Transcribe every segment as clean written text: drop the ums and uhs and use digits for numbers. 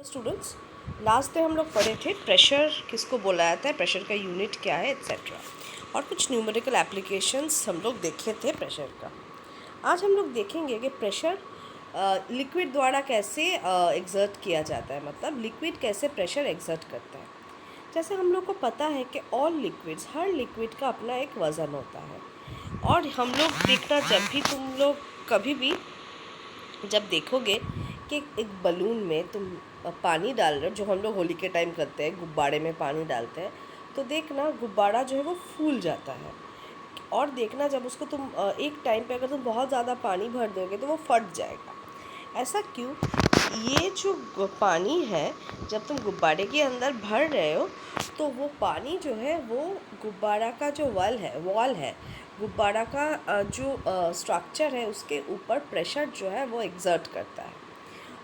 Students, last में हम लोग पढ़े थे प्रेशर किसको बोला जाता है, प्रेशर का यूनिट क्या है, एट्सेट्रा, और कुछ न्यूमेरिकल एप्लीकेशंस हम लोग देखे थे प्रेशर का। आज हम लोग देखेंगे कि प्रेशर लिक्विड द्वारा कैसे एग्जर्ट किया जाता है, मतलब लिक्विड कैसे प्रेशर एग्जर्ट करता है। जैसे हम लोग को पता है कि ऑल लिक्विड्स, हर लिक्विड का अपना एक वज़न होता है, और हम लोग देखना, जब भी तुम लोग कभी भी जब देखोगे कि एक बलून में तुम पानी डाल रहे हो, जो हम लोग होली के टाइम करते हैं, गुब्बारे में पानी डालते हैं, तो देखना गुब्बारा जो है वो फूल जाता है। और देखना जब उसको तुम एक टाइम पे अगर तुम बहुत ज़्यादा पानी भर दोगे तो वो फट जाएगा। ऐसा क्यों? ये जो पानी है, जब तुम गुब्बारे के अंदर भर रहे हो तो वो पानी जो है वो गुब्बारा का जो वॉल है, गुब्बारा का जो स्ट्रक्चर है, उसके ऊपर प्रेशर जो है वो एग्जर्ट करता है।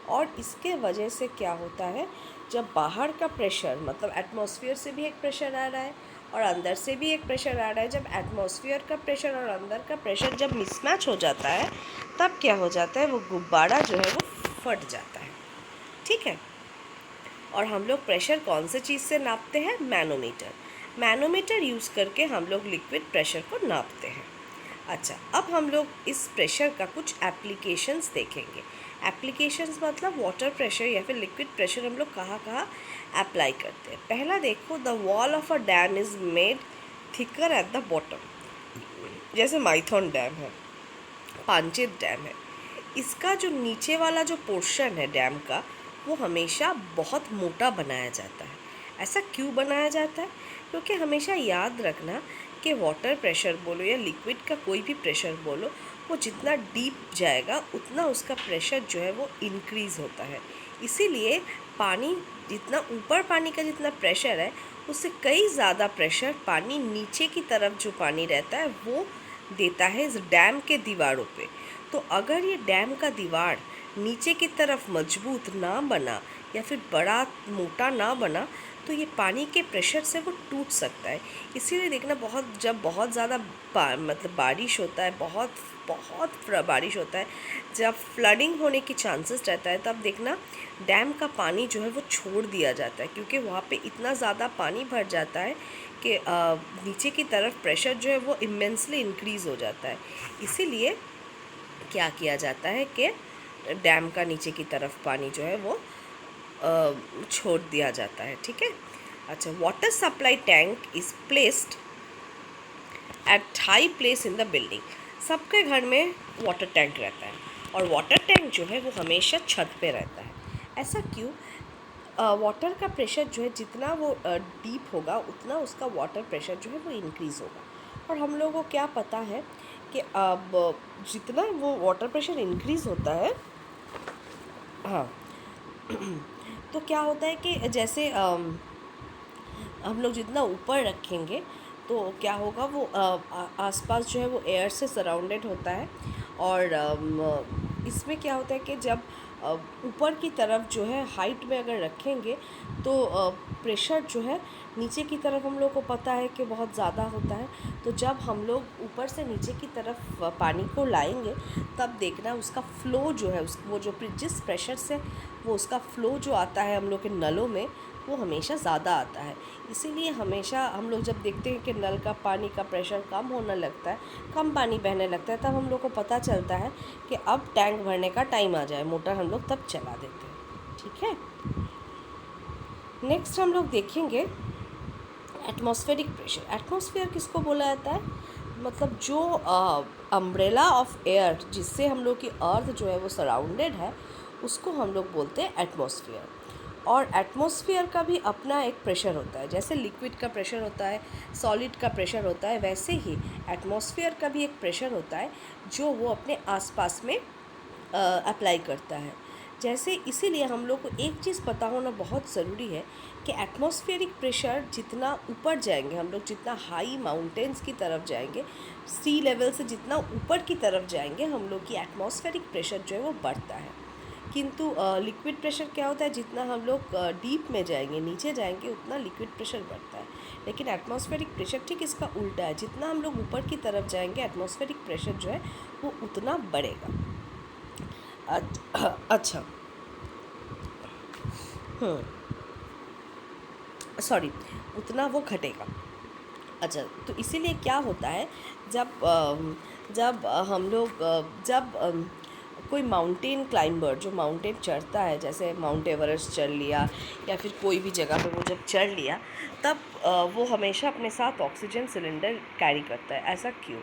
और इसके वजह से क्या होता है, जब बाहर का प्रेशर, मतलब एटमॉस्फेयर से भी एक प्रेशर आ रहा है और अंदर से भी एक प्रेशर आ रहा है, जब एटमॉस्फेयर का प्रेशर और अंदर का प्रेशर जब मिसमैच हो जाता है, तब क्या हो जाता है, वो गुब्बारा जो है वो फट जाता है। ठीक है। और हम लोग प्रेशर कौन से चीज़ से नापते हैं? मैनोमीटर। मैनोमीटर यूज़ करके हम लोग लिक्विड प्रेशर को नापते हैं। अच्छा, अब हम लोग इस प्रेशर का कुछ एप्लीकेशंस देखेंगे। एप्लीकेशंस मतलब वाटर प्रेशर या फिर लिक्विड प्रेशर हम लोग कहाँ कहाँ अप्लाई करते हैं। पहला देखो, the wall of a dam is made thicker at the bottom. जैसे माइथन डैम है, पांचेत डैम है, इसका जो नीचे वाला जो पोर्शन है डैम का, वो हमेशा बहुत मोटा बनाया जाता है। ऐसा क्यों बनाया जाता है? क्योंकि हमेशा याद रखना कि वाटर प्रेशर बोलो या लिक्विड का कोई भी प्रेशर बोलो, वो जितना डीप जाएगा उतना उसका प्रेशर जो है वो इंक्रीज़ होता है। इसीलिए पानी जितना ऊपर, पानी का जितना प्रेशर है, उससे कई ज़्यादा प्रेशर पानी नीचे की तरफ जो पानी रहता है वो देता है इस डैम के दीवारों पे। तो अगर ये डैम का दीवार नीचे की तरफ मजबूत ना बना या फिर बड़ा मोटा ना बना, तो ये पानी के प्रेशर से वो टूट सकता है। इसीलिए देखना, जब बहुत ज़्यादा मतलब बारिश होता है, बहुत बहुत बारिश होता है, जब फ्लडिंग होने की चांसेस रहता है, तब देखना डैम का पानी जो है वो छोड़ दिया जाता है, क्योंकि वहाँ पे इतना ज़्यादा पानी भर जाता है कि नीचे की तरफ प्रेशर जो है वो इमेंसली इंक्रीज़ हो जाता है। इसीलिए क्या किया जाता है कि डैम का नीचे की तरफ पानी जो है वो छोड़ दिया जाता है। ठीक है। अच्छा, water supply tank is placed at high place in the building. सबके घर में वाटर टैंक रहता है, और वाटर टैंक जो है वो हमेशा छत पे रहता है। ऐसा क्यों? वाटर का प्रेशर जो है जितना वो डीप होगा, उतना उसका वाटर प्रेशर जो है वो इंक्रीज़ होगा। और हम लोगों को क्या पता है कि अब जितना वो वाटर प्रेशर इंक्रीज़ होता है, हाँ, तो क्या होता है कि जैसे हम लोग जितना ऊपर रखेंगे तो क्या होगा, वो आसपास जो है वो एयर से सराउंडेड होता है। और इसमें क्या होता है कि जब ऊपर की तरफ जो है हाइट में अगर रखेंगे तो प्रेशर जो है नीचे की तरफ हम लोग को पता है कि बहुत ज़्यादा होता है। तो जब हम लोग ऊपर से नीचे की तरफ पानी को लाएंगे, तब देखना उसका फ़्लो जो है, वो जो जिस प्रेशर से वो उसका फ़्लो जो आता है हम लोग के नलों में, वो हमेशा ज़्यादा आता है। इसीलिए हमेशा हम लोग जब देखते हैं कि नल का पानी का प्रेशर कम होने लगता है, कम पानी बहने लगता है, तब हम लोग को पता चलता है कि अब टैंक भरने का टाइम आ जाए, मोटर हम लोग तब चला देते हैं। ठीक है। नेक्स्ट हम लोग देखेंगे एटमॉस्फेरिक प्रेशर। एटमॉस्फेयर किसको बोला जाता है? मतलब जो अम्ब्रेला ऑफ एयर, जिससे हम लोग की अर्थ जो है वो सराउंडेड है, उसको हम लोग बोलते हैं एटमॉस्फेयर। और एटमॉस्फेयर का भी अपना एक प्रेशर होता है। जैसे लिक्विड का प्रेशर होता है, सॉलिड का प्रेशर होता है, वैसे ही एटमॉस्फेयर का भी एक प्रेशर होता है जो वो अपने आसपास में अप्लाई करता है। जैसे इसीलिए हम लोग को एक चीज़ पता होना बहुत ज़रूरी है कि एटमॉस्फेरिक प्रेशर जितना ऊपर जाएंगे हम लोग, जितना हाई माउंटेन्स की तरफ जाएंगे, सी लेवल से जितना ऊपर की तरफ जाएंगे, हम लोग की एटमॉस्फेरिक प्रेशर जो है वो बढ़ता है। किंतु लिक्विड प्रेशर क्या होता है, जितना हम लोग डीप में जाएंगे, नीचे जाएंगे, उतना लिक्विड प्रेशर बढ़ता है। लेकिन एटमॉस्फेरिक प्रेशर ठीक इसका उल्टा है, जितना हम लोग ऊपर की तरफ जाएंगे, एटमॉस्फेरिक प्रेशर जो है वो उतना बढ़ेगा। अच्छा, सॉरी, उतना वो घटेगा। अच्छा, तो इसीलिए क्या होता है, जब हम लोग कोई माउंटेन क्लाइंबर जो माउंटेन चढ़ता है, जैसे माउंट एवरेस्ट चढ़ लिया या फिर कोई भी जगह पे वो जब चढ़ लिया, तब वो हमेशा अपने साथ ऑक्सीजन सिलेंडर कैरी करता है। ऐसा क्यों?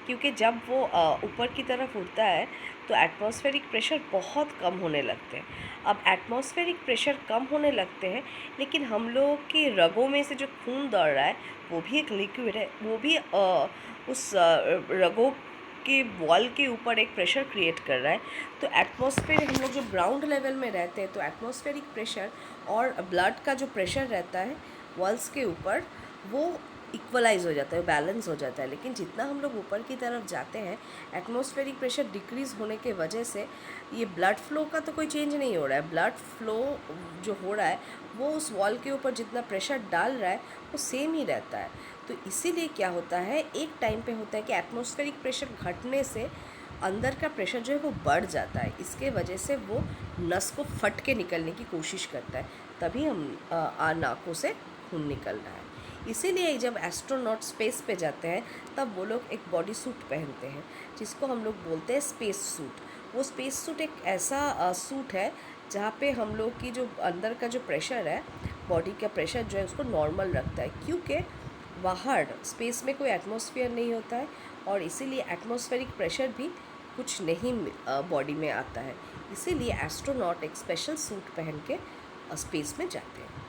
क्योंकि जब वो ऊपर की तरफ उड़ता है तो एटमॉस्फेरिक प्रेशर बहुत कम होने लगते हैं। अब एटमॉस्फेरिक प्रेशर कम होने लगते हैं, लेकिन हम लोगों के रगों में से जो खून दौड़ रहा है वो भी एक लिक्विड है, वो भी उस रगों के वॉल के ऊपर एक प्रेशर क्रिएट कर रहा है। तो एटमॉस्फेयर, हम लोग जो ग्राउंड लेवल में रहते हैं तो एटमॉस्फेरिक प्रेशर और ब्लड का जो प्रेशर रहता है वॉल्स के ऊपर, वो इक्वलाइज हो जाता है, बैलेंस हो जाता है। लेकिन जितना हम लोग ऊपर की तरफ जाते हैं, एटमॉस्फेरिक प्रेशर डिक्रीज़ होने के वजह से ये ब्लड फ्लो का तो कोई चेंज नहीं हो रहा है। ब्लड फ्लो जो हो रहा है वो उस वॉल के ऊपर जितना प्रेशर डाल रहा है वो सेम ही रहता है। तो इसीलिए क्या होता है, एक टाइम पे होता है कि एटमॉस्फेरिक प्रेशर घटने से अंदर का प्रेशर जो है वो बढ़ जाता है। इसके वजह से वो नस को फट के निकलने की कोशिश करता है, तभी हम नाकों से खून निकल रहा है। इसीलिए जब एस्ट्रोनॉट स्पेस पे जाते हैं तब वो लोग एक बॉडी सूट पहनते हैं, जिसको हम लोग बोलते हैं स्पेस सूट। वो स्पेस सूट एक ऐसा सूट है जहाँ पे हम लोग की जो अंदर का जो प्रेशर है, बॉडी का प्रेशर जो है उसको नॉर्मल रखता है, क्योंकि बाहर स्पेस में कोई एटमॉस्फेयर नहीं होता है और इसीलिए एटमॉस्फेरिक प्रेशर भी कुछ नहीं बॉडी में आता है। इसीलिए एस्ट्रोनॉट एक स्पेशल सूट पहन के स्पेस में जाते हैं।